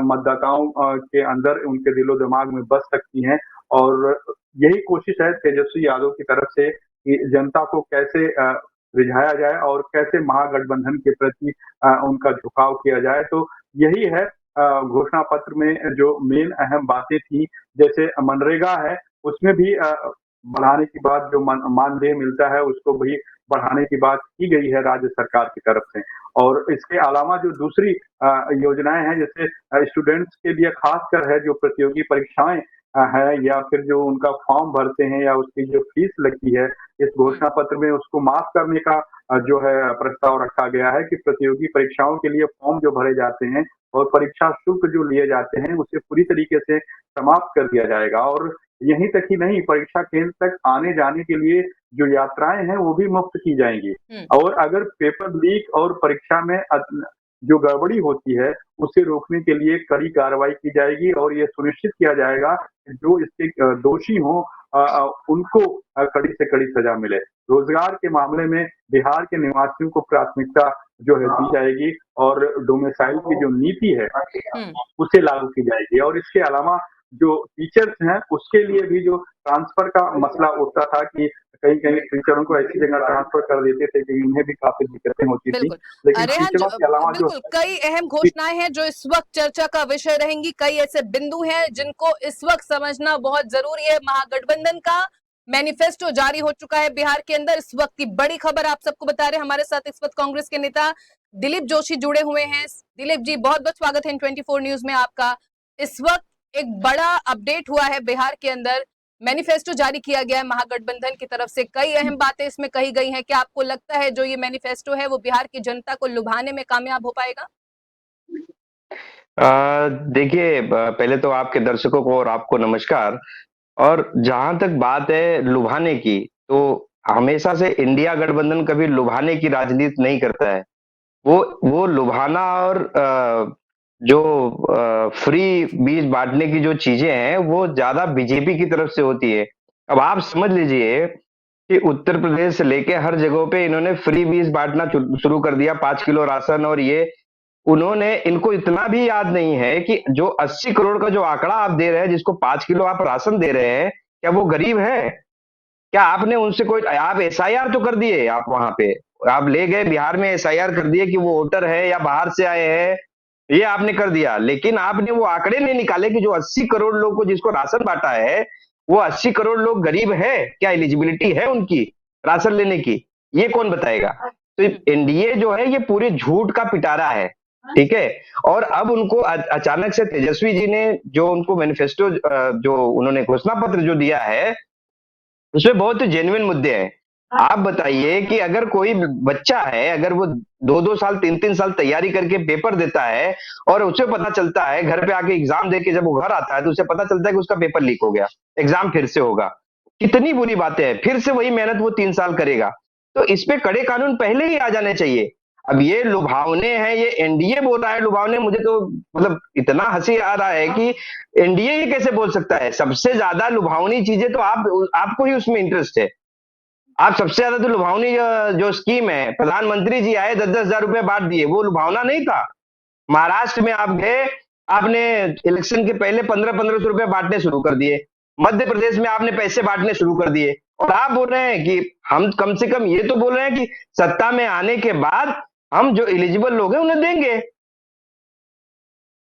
मतदाताओं के अंदर, उनके दिलो दिमाग में बस सकती हैं। और यही कोशिश है तेजस्वी यादव की तरफ से कि जनता को कैसे रिझाया जाए और कैसे महागठबंधन के प्रति उनका झुकाव किया जाए। तो यही है घोषणा पत्र में जो मेन अहम बातें थी। जैसे मनरेगा है, उसमें भी बढ़ाने की बात, जो मानदेय मिलता है उसको भी बढ़ाने की बात की गई है राज्य सरकार की तरफ से। और इसके अलावा जो दूसरी योजनाएं हैं, जैसे स्टूडेंट्स के लिए खासकर है जो प्रतियोगी परीक्षाएं है, या फिर जो उनका फॉर्म भरते हैं या उसकी जो फीस लगती है, इस घोषणा पत्र में उसको माफ करने का जो है प्रस्ताव रखा गया है कि प्रतियोगी परीक्षाओं के लिए फॉर्म जो भरे जाते हैं और परीक्षा शुल्क जो लिए जाते हैं उसे पूरी तरीके से समाप्त कर दिया जाएगा। और यहीं तक ही नहीं, परीक्षा केंद्र तक आने जाने के लिए जो यात्राएं हैं वो भी मुफ्त की जाएंगी। और अगर पेपर लीक और परीक्षा में जो गड़बड़ी होती है उसे रोकने के लिए कड़ी कार्रवाई की जाएगी और ये सुनिश्चित किया जाएगा कि जो इसके दोषी हों उनको कड़ी से कड़ी सजा मिले। रोजगार के मामले में बिहार के निवासियों को प्राथमिकता जो है दी जाएगी और डोमिसाइल की जो नीति है उसे लागू की जाएगी। और इसके अलावा जो टीचर्स हैं उसके लिए भी जो ट्रांसफर का मसला उठता था कि कहीं कहीं टीचरों को ऐसी जगह ट्रांसफर कर देते थे कि उन्हें भी काफी दिक्कतें होती थी। लेकिन टीचरों के अलावा जो कई अहम घोषणाएं हैं जो इस वक्त चर्चा का विषय रहेंगी। कई ऐसे बिंदु हैं जिनको इस वक्त समझना बहुत जरूरी है। महागठबंधन का मैनिफेस्टो जारी हो चुका है बिहार के अंदर। इस वक्त की बड़ी खबर आप सबको बता रहे हैं। हमारे साथ इस वक्त कांग्रेस के नेता दिलीप जोशी जुड़े हुए हैं। दिलीप जी, बहुत बहुत स्वागत है 24 न्यूज में आपका। इस वक्त एक बड़ा अपडेट हुआ है बिहार के अंदर, मैनिफेस्टो जारी किया गया है महागठबंधन की तरफ से। कई अहम बातें इसमें कही गई हैं। क्या आपको लगता है जो ये मैनिफेस्टो है वो बिहार की जनता को लुभाने में कामयाब हो पाएगा? देखिए, पहले तो आपके दर्शकों को और आपको नमस्कार। और जहां तक बात है लुभाने की, तो हमेशा से इंडिया गठबंधन कभी लुभाने की राजनीति नहीं करता है। वो लुभाना और जो फ्री बीज बांटने की जो चीजें हैं वो ज्यादा बीजेपी की तरफ से होती है। अब आप समझ लीजिए कि उत्तर प्रदेश से लेके हर जगहों पे इन्होंने फ्री बीज बांटना शुरू कर दिया, 5 किलो राशन। और ये उन्होंने, इनको इतना भी याद नहीं है कि जो 80 करोड़ का जो आंकड़ा आप दे रहे हैं, जिसको 5 किलो आप राशन दे रहे हैं, क्या वो गरीब है? क्या आपने उनसे कोई, आप एसआईआर तो कर दिए, आप वहां पे आप ले गए बिहार में एसआईआर कर दिए कि वो वोटर है या बाहर से आए हैं, ये आपने कर दिया। लेकिन आपने वो आंकड़े नहीं निकाले कि जो 80 करोड़ लोग को जिसको राशन बांटा है, वो 80 करोड़ लोग गरीब है, क्या एलिजिबिलिटी है उनकी राशन लेने की? ये कौन बताएगा? तो एनडीए जो है ये पूरे झूठ का पिटारा है, ठीक है। और अब उनको अचानक से तेजस्वी जी ने जो उनको मैनिफेस्टो, जो उन्होंने घोषणा पत्र जो दिया है, उसमें बहुत जेन्युइन मुद्दे हैं। आप बताइए कि अगर कोई बच्चा है, अगर वो 2-2 साल 3-3 साल तैयारी करके पेपर देता है और उसे पता चलता है घर पे आके एग्जाम देके जब वो घर आता है तो उसे पता चलता है कि उसका पेपर लीक हो गया, एग्जाम फिर से होगा, कितनी बुरी बातें हैं। फिर से वही मेहनत वो 3 साल करेगा। तो इस पे कड़े कानून पहले ही आ जाने चाहिए। अब ये लुभावने हैं, ये एनडीए बोल रहा है लुभावने, मुझे तो मतलब इतना हंसी आ रहा है कि एनडीए ये कैसे बोल सकता है? सबसे ज्यादा लुभावनी चीजें तो आपको ही उसमें इंटरेस्ट है। आप सबसे ज्यादा तो लुभावनी जो स्कीम है, प्रधानमंत्री जी आए 10-10 हजार रुपए बांट दिए, वो लुभावना नहीं था? महाराष्ट्र में आप गए, आपने इलेक्शन के पहले 1500-1500 रुपए बांटने शुरू कर दिए। मध्य प्रदेश में आपने पैसे बांटने शुरू कर दिए। और आप बोल रहे हैं कि हम कम से कम ये तो बोल रहे हैं कि सत्ता में आने के बाद हम जो एलिजिबल लोग हैं उन्हें देंगे।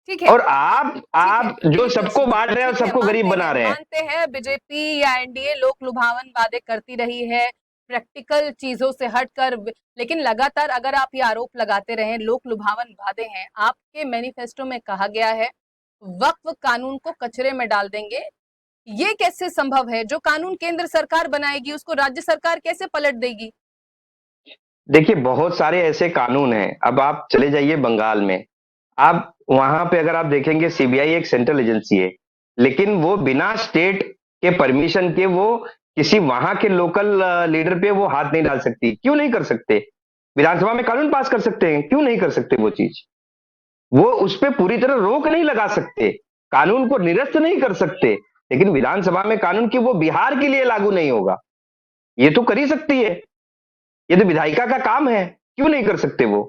ठीक है, और ठीक आप है, जो दिलीप सबको जोशी बांट जी, रहे हैं और ठीक है, सबको गरीब मानते बना हैं, रहे हैं। मानते हैं बीजेपी या एनडीए लोक लुभावन वादे करती रही है, प्रैक्टिकल चीजों से हटकर, लेकिन लगातार अगर आप ये आरोप लगाते रहे लोक लुभावन वादे हैं, आपके मैनिफेस्टो में कहा गया है वक्फ कानून को कचरे में डाल देंगे, ये कैसे संभव है? जो कानून केंद्र सरकार बनाएगी उसको राज्य सरकार कैसे पलट देगी? देखिए, बहुत सारे ऐसे कानून हैं। अब आप चले जाइए बंगाल में, आप वहां पे अगर आप देखेंगे, सीबीआई एक सेंट्रल एजेंसी है, लेकिन वो बिना स्टेट के परमिशन के वो किसी वहां के लोकल लीडर पे वो हाथ नहीं डाल सकती। क्यों नहीं कर सकते? विधानसभा में कानून पास कर सकते हैं, क्यों नहीं कर सकते? वो चीज, वो उस पर पूरी तरह रोक नहीं लगा सकते, कानून को निरस्त नहीं कर सकते, लेकिन विधानसभा में कानून की वो बिहार के लिए लागू नहीं होगा, ये तो कर ही सकती है। ये तो विधायिका का काम है, क्यों नहीं कर सकते वो?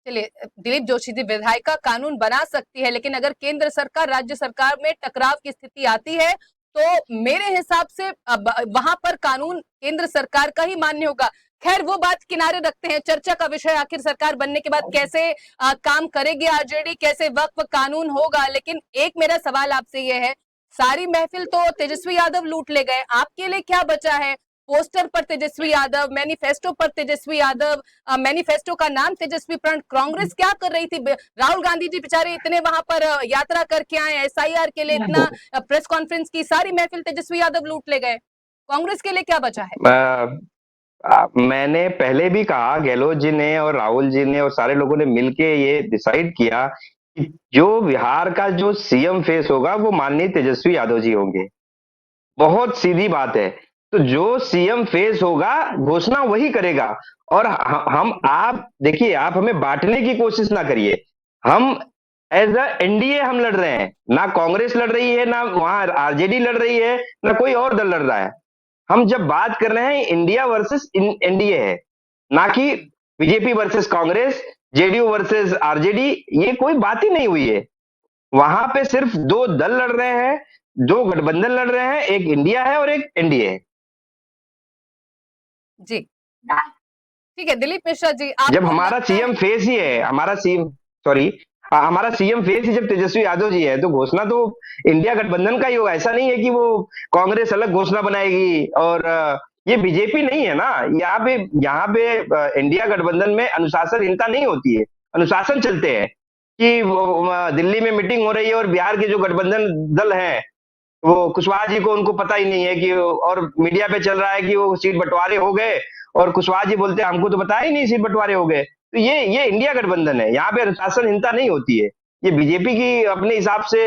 चलिए, दिलीप जोशी जी, विधायिका कानून बना सकती है, लेकिन अगर केंद्र सरकार राज्य सरकार में टकराव की स्थिति आती है तो मेरे हिसाब से वहां पर कानून केंद्र सरकार का ही मान्य होगा। खैर, वो बात किनारे रखते हैं, चर्चा का विषय आखिर सरकार बनने के बाद कैसे काम करेगी आरजेडी, कैसे वक्फ कानून होगा। लेकिन एक मेरा सवाल आपसे ये है, सारी महफिल तो तेजस्वी यादव लूट ले गए, आपके लिए क्या बचा है? पोस्टर पर तेजस्वी यादव, मैनिफेस्टो पर तेजस्वी यादव, मैनिफेस्टो का नाम तेजस्वी प्रण, कांग्रेस क्या कर रही थी? राहुल गांधी जी बेचारे इतने वहां पर यात्रा करके आए, एसआईआर के लिए इतना प्रेस कॉन्फ्रेंस की, सारी महफिल तेजस्वी यादव लूट ले गए, कांग्रेस के लिए क्या बचा है? मैंने पहले भी कहा, गहलोत जी ने और राहुल जी ने और सारे लोगों ने मिलके ये डिसाइड किया कि जो बिहार का जो सीएम फेस होगा वो माननीय तेजस्वी यादव जी होंगे। बहुत सीधी बात है। तो जो सीएम फेस होगा, घोषणा वही करेगा। और हम, आप देखिए, आप हमें बांटने की कोशिश ना करिए। हम एज अ एनडीए हम लड़ रहे हैं, ना कांग्रेस लड़ रही है, ना वहां आरजेडी लड़ रही है, ना कोई और दल लड़ रहा है। हम जब बात कर रहे हैं, इंडिया वर्सेस एनडीए है, ना कि BJP versus Congress, JDU versus RJD. ये कोई बात ही नहीं हुई है। वहां पे सिर्फ दो दल लड़ रहे हैं, दो गठबंधन लड़ रहे हैं, एक इंडिया है और एक एनडीए है। जी, ठीक है, दिलीप मिश्रा जी, जब आपको हमारा लगता है सीएम फेस ही है, हमारा सीएम, सॉरी, हमारा सीएम फेस ही जब तेजस्वी यादव जी है, तो घोषणा तो इंडिया गठबंधन का ही होगा। ऐसा नहीं है कि वो कांग्रेस अलग घोषणा बनाएगी। और ये बीजेपी नहीं है ना। यहाँ पे इंडिया गठबंधन में अनुशासनहीनता नहीं होती है, अनुशासन चलते हैं। कि दिल्ली में मीटिंग हो रही है और बिहार के जो गठबंधन दल हैं, वो कुशवाहा जी को, उनको पता ही नहीं है कि, और मीडिया पे चल रहा है कि वो सीट बंटवारे हो गए, और कुशवाहा जी बोलते हैं हमको तो बताया ही नहीं सीट बंटवारे हो गए। तो ये इंडिया गठबंधन है, यहाँ पे अनुशासनहीनता नहीं होती है। ये बीजेपी की अपने हिसाब से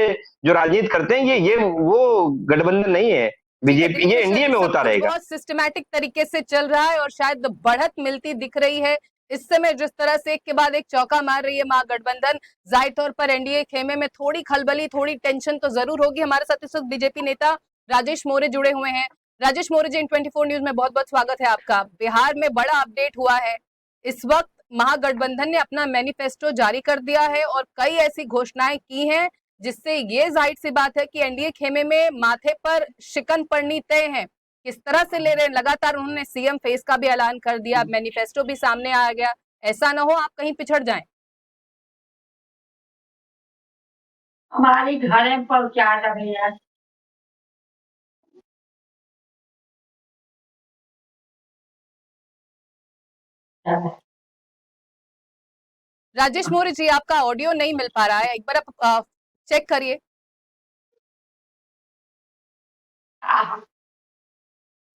जो राजनीति करते हैं, ये वो गठबंधन नहीं है। ठीक है, बीजेपी, दिलीप ये मिश्रा एनडीए जी, में सब होता कुछ रहेगा। बहुत सिस्टमैटिक तरीके से चल रहा है और शायद बढ़त मिलती दिख रही है इस समय जिस तरह से एक के बाद एक चौका मार रही है महागठबंधन, जाहिर तौर पर एनडीए खेमे में थोड़ी खलबली, थोड़ी टेंशन तो जरूर होगी। हमारे साथ इस वक्त बीजेपी नेता राजेश मौर्य जुड़े हुए हैं। राजेश मौर्य जी, इन 24 न्यूज में बहुत बहुत स्वागत है आपका। बिहार में बड़ा अपडेट हुआ है। इस वक्त महागठबंधन ने अपना मैनिफेस्टो जारी कर दिया है और कई ऐसी घोषणाएं की हैं जिससे ये जाहिर सी बात है कि एनडीए खेमे में माथे पर शिकन पड़नी तय है। किस तरह से ले रहे हैं, लगातार उन्होंने सीएम फेस का भी ऐलान कर दिया, मैनिफेस्टो भी सामने आ गया। ऐसा ना हो आप कहीं पिछड़ जाएं। हमारी घरे पर क्या लगे यार। राजेश मौर्य जी, आपका ऑडियो नहीं मिल पा रहा है, एक बार आप चेक करिए।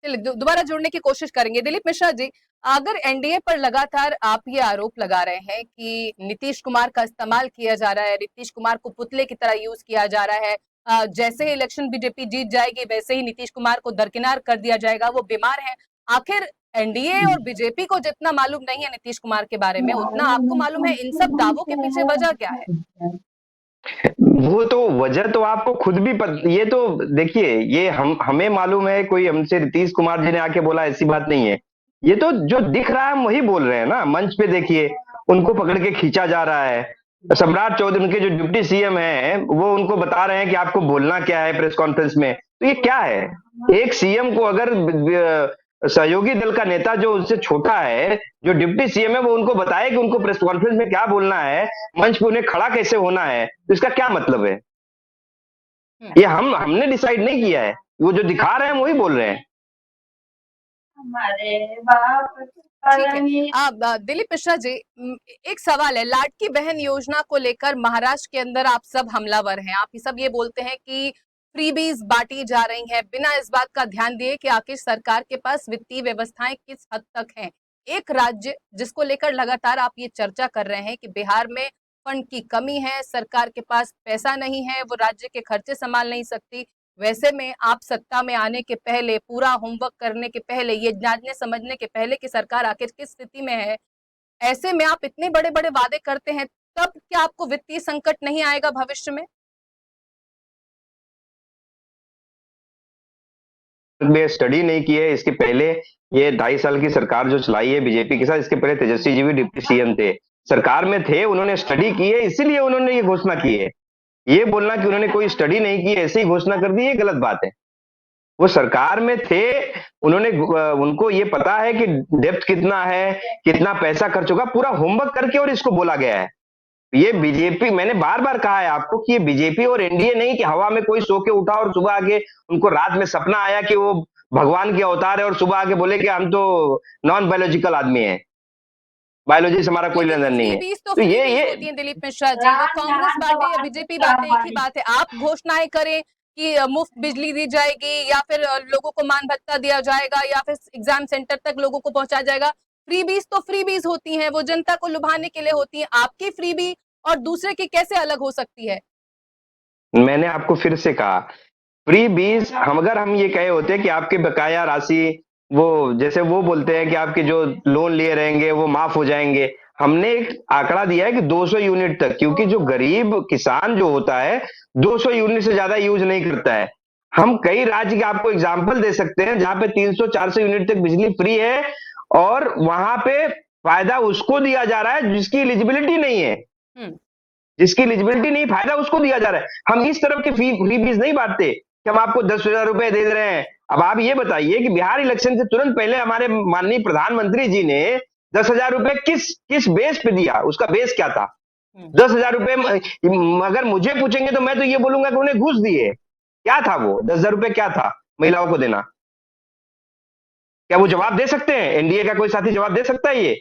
चलिए दोबारा जुड़ने की कोशिश करेंगे। दिलीप मिश्रा जी, अगर एनडीए पर लगातार आप ये आरोप लगा रहे हैं कि नीतीश कुमार का इस्तेमाल किया जा रहा है, नीतीश कुमार को पुतले की तरह यूज किया जा रहा है, जैसे ही इलेक्शन बीजेपी जीत जाएगी वैसे ही नीतीश कुमार को दरकिनार कर दिया जाएगा, वो बीमार है। आखिर एनडीए और बीजेपी को जितना मालूम नहीं है नीतीश कुमार के बारे में, उतना आपको मालूम है। इन सब दावों के पीछे वजह क्या है? वो तो वजह तो आपको खुद भी ये तो देखिए, ये हमें मालूम है, कोई हमसे नीतीश कुमार जी ने आके बोला ऐसी बात नहीं है। ये तो जो दिख रहा है हम वही बोल रहे हैं ना। मंच पे देखिए, उनको पकड़ के खींचा जा रहा है। सम्राट चौधरी उनके जो डिप्टी सीएम हैं वो उनको बता रहे हैं कि आपको बोलना क्या है प्रेस कॉन्फ्रेंस में। तो ये क्या है? एक सीएम को अगर सहयोगी दल का नेता जो उससे छोटा है, जो डिप्टी सीएम है, वो उनको बताए कि उनको प्रेस कॉन्फ्रेंस में क्या बोलना है, मंच पे उन्हें खड़ा कैसे होना है, तो इसका क्या मतलब है? ये हमने डिसाइड नहीं किया है, वो जो दिखा रहे हैं वही बोल रहे हैं। हमारे बाप ठीक है। दिलीप मिश्रा जी, एक सवाल है, लाडकी बहन योजना को लेकर महाराष्ट्र के अंदर आप सब हमलावर हैं। आप सब ये बोलते हैं कि फ्रीबीज बांटी जा रही हैं बिना इस बात का ध्यान दिए कि आखिर सरकार के पास वित्तीय व्यवस्थाएं किस हद तक हैं। एक राज्य जिसको लेकर लगातार आप ये चर्चा कर रहे हैं कि बिहार में फंड की कमी है, सरकार के पास पैसा नहीं है, वो राज्य के खर्चे संभाल नहीं सकती। वैसे में आप सत्ता में आने के पहले, पूरा होमवर्क करने के पहले, ये जानने समझने के पहले कि सरकार आखिर किस स्थिति में है, ऐसे में आप इतने बड़े बड़े वादे करते हैं, तब क्या आपको वित्तीय संकट नहीं आएगा भविष्य में? में स्टडी नहीं की है। इसके पहले ये 2.5 साल की सरकार जो चलाई है बीजेपी के साथ, इसके पहले तेजस्वी जी भी डिप्टी सीएम थे, सरकार में थे, उन्होंने स्टडी की है, इसीलिए उन्होंने ये घोषणा की है। ये बोलना कि उन्होंने कोई स्टडी नहीं की, ऐसे ही घोषणा कर दी, ये गलत बात है। वो सरकार में थे, उन्होंने उनको ये पता है कि डेप्थ कितना है, कितना पैसा खर्च होगा, पूरा होमवर्क करके और इसको बोला गया है। ये बीजेपी, मैंने बार बार कहा है आपको कि ये बीजेपी और एनडीए नहीं कि हवा में कोई सो के उठा और सुबह आके उनको रात में सपना आया कि वो भगवान के अवतार है और सुबह आके बोले कि हम तो नॉन बायोलॉजिकल आदमी हैं, बायोलॉजी से हमारा कोई लेना नहीं है। तो ये होती है दिलीप मिश्रा जी, वो कांग्रेस बांटे या बीजेपी बांटे, एक ही बात है। आप घोषणाएं करें कि मुफ्त बिजली दी जाएगी या फिर लोगों को मान भत्ता दिया जाएगा या फिर एग्जाम सेंटर तक लोगों को पहुंचाया जाएगा। फ्रीबीज तो फ्रीबीज होती हैं, वो जनता को लुभाने के लिए होती हैं। आपकी फ्रीबी और दूसरे की कैसे अलग हो सकती है? मैंने आपको फिर से कहा, फ्री बीज अगर हम ये कहे होते कि आपके बकाया राशि, वो जैसे वो बोलते हैं कि आपके जो लोन लिए रहेंगे वो माफ हो जाएंगे, हमने एक आंकड़ा दिया है कि 200 यूनिट तक, क्योंकि जो गरीब किसान जो होता है 200 यूनिट से ज्यादा यूज नहीं करता है। हम कई राज्य के आपको एग्जाम्पल दे सकते हैं जहां पे 300-400 यूनिट तक बिजली फ्री है और वहां पे फायदा उसको दिया जा रहा है जिसकी एलिजिबिलिटी नहीं है, जिसकी एलिजिबिलिटी नहीं, फायदा उसको दिया जा रहा है। हम इस तरफ के फ्री बीज नहीं बांटते कि हम आपको 10,000 रुपए दे रहे हैं। अब आप ये बताइए कि बिहार इलेक्शन से तुरंत पहले हमारे माननीय प्रधानमंत्री जी ने 10,000 रुपए किस बेस पे दिया, उसका बेस क्या था? 10,000 रुपए अगर मुझे पूछेंगे तो मैं तो ये बोलूंगा कि उन्हें घूस दिए। क्या था वो 10,000 रुपए, क्या था महिलाओं को देना? क्या वो जवाब दे सकते हैं? एनडीए का कोई साथी जवाब दे सकता है ये?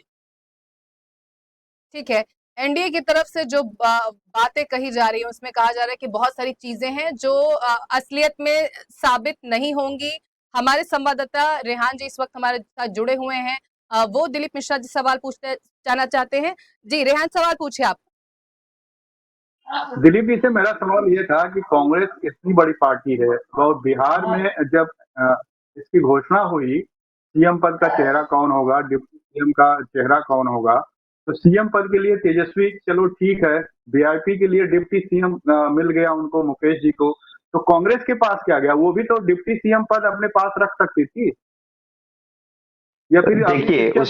ठीक है, एनडीए की तरफ से जो बातें कही जा रही है उसमें कहा जा रहा है कि बहुत सारी चीजें हैं जो असलियत में साबित नहीं होंगी। हमारे संवाददाता रेहान जी इस वक्त हमारे साथ जुड़े हुए हैं, वो दिलीप मिश्रा जी सवाल पूछते जाना चाहते हैं। जी रेहान, सवाल पूछिए आप। दिलीप जी से मेरा सवाल ये था कि कांग्रेस इतनी बड़ी पार्टी है और बिहार में जब इसकी घोषणा हुई सीएम पद का चेहरा कौन होगा, डिप्टी सीएम का चेहरा कौन होगा। तो सीएम पद के लिए तेजस्वी चलो ठीक है, वीआईपी के लिए डिप्टी सीएम मिल गया उनको, मुकेश जी को। तो कांग्रेस के पास क्या गया, वो भी तो डिप्टी सीएम पद अपने पास रख सकती थी, या फिर अभी देखिए पिक्चर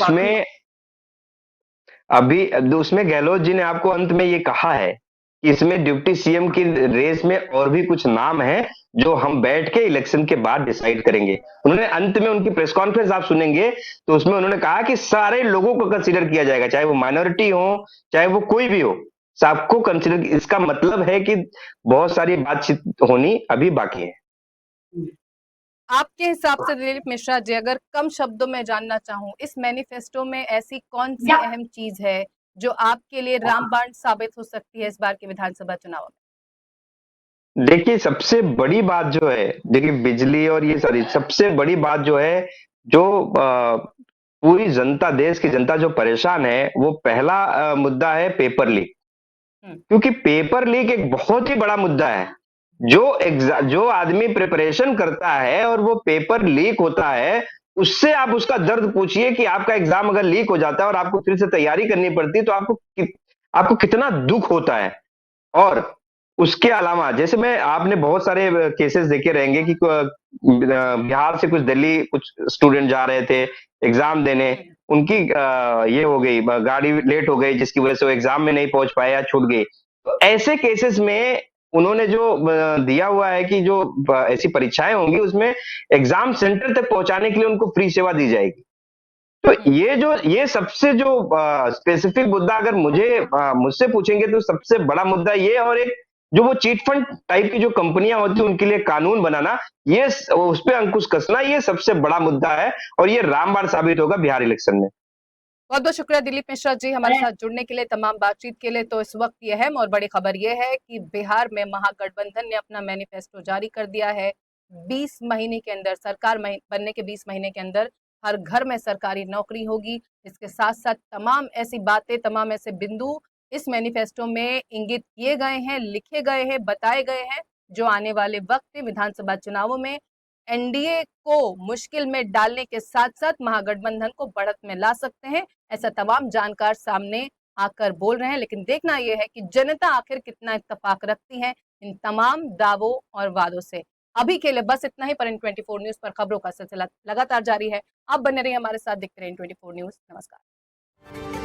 बाकी। उसमें गहलोत जी ने आपको अंत में ये कहा है कि इसमें डिप्टी सीएम की रेस में और भी कुछ नाम हैं जो हम बैठ के इलेक्शन के बाद डिसाइड करेंगे। उन्होंने अंत में उनकी प्रेस कॉन्फ्रेंस आप सुनेंगे तो उसमें उन्होंने कहा कि सारे लोगों को कंसीडर किया जाएगा, चाहे वो माइनॉरिटी हो चाहे वो कोई भी हो, सबको कंसीडर। इसका मतलब है कि बहुत सारी बातचीत होनी अभी बाकी है। आपके हिसाब से दिलीप मिश्रा जी, अगर कम शब्दों में जानना चाहूं, इस मैनिफेस्टो में ऐसी कौन सी अहम चीज है जो आपके लिए रामबाण साबित हो सकती है इस बार के विधानसभा चुनाव में? देखिए सबसे बड़ी बात जो है, देखिए बिजली और ये सारी सबसे बड़ी बात जो है, जो पूरी जनता, देश की जनता जो परेशान है, वो पहला मुद्दा है पेपर लीक। क्योंकि पेपर लीक एक बहुत ही बड़ा मुद्दा है। जो आदमी प्रिपरेशन करता है और वो पेपर लीक होता है, उससे आप उसका दर्द पूछिए कि आपका एग्जाम अगर लीक हो जाता है और आपको फिर से तैयारी करनी पड़ती है तो आपको कितना दुख होता है। और उसके अलावा जैसे मैं आपने बहुत सारे केसेस देखे रहेंगे कि बिहार से कुछ दिल्ली कुछ स्टूडेंट जा रहे थे एग्जाम देने, उनकी ये हो गई, गाड़ी लेट हो गई जिसकी वजह से वो एग्जाम में नहीं पहुंच पाए या छूट गई। तो ऐसे केसेस में उन्होंने जो दिया हुआ है कि जो ऐसी परीक्षाएं होंगी उसमें एग्जाम सेंटर तक पहुंचाने के लिए उनको फ्री सेवा दी जाएगी। तो ये सबसे जो स्पेसिफिक मुद्दा अगर मुझसे पूछेंगे तो सबसे बड़ा मुद्दा ये, और एक जो वो चीट फंड टाइप की जो कंपनियां होती हैं उनके लिए कानून बनाना, ये उस पे अंकुश कसना, ये सबसे बड़ा मुद्दा है और ये रामबाण साबित होगा बिहार इलेक्शन में। बहुत बहुत शुक्रिया दिलीप मिश्रा जी हमारे साथ जुड़ने के लिए, तमाम बातचीत के लिए। तो इस वक्त की अहम और बड़ी खबर यह है कि बिहार में महागठबंधन ने अपना मैनिफेस्टो जारी कर दिया है। 20 महीने के अंदर, सरकार बनने के 20 महीने के अंदर हर घर में सरकारी नौकरी होगी। इसके साथ साथ तमाम ऐसी बातें, तमाम ऐसे बिंदु इस मैनिफेस्टो में इंगित किए गए हैं, लिखे गए हैं, बताए गए हैं, जो आने वाले वक्त में विधानसभा चुनावों में एनडीए को मुश्किल में डालने के साथ साथ महागठबंधन को बढ़त में ला सकते हैं। ऐसा तमाम जानकार सामने आकर बोल रहे हैं। लेकिन देखना यह है कि जनता आखिर कितना इत्तेफाक रखती है इन तमाम दावों और वादों से। अभी के लिए बस इतना ही, पर N24 न्यूज पर खबरों का सिलसिला लगातार जारी है। आप बने रहिए हमारे साथ, देखते रहिए N24 न्यूज। नमस्कार।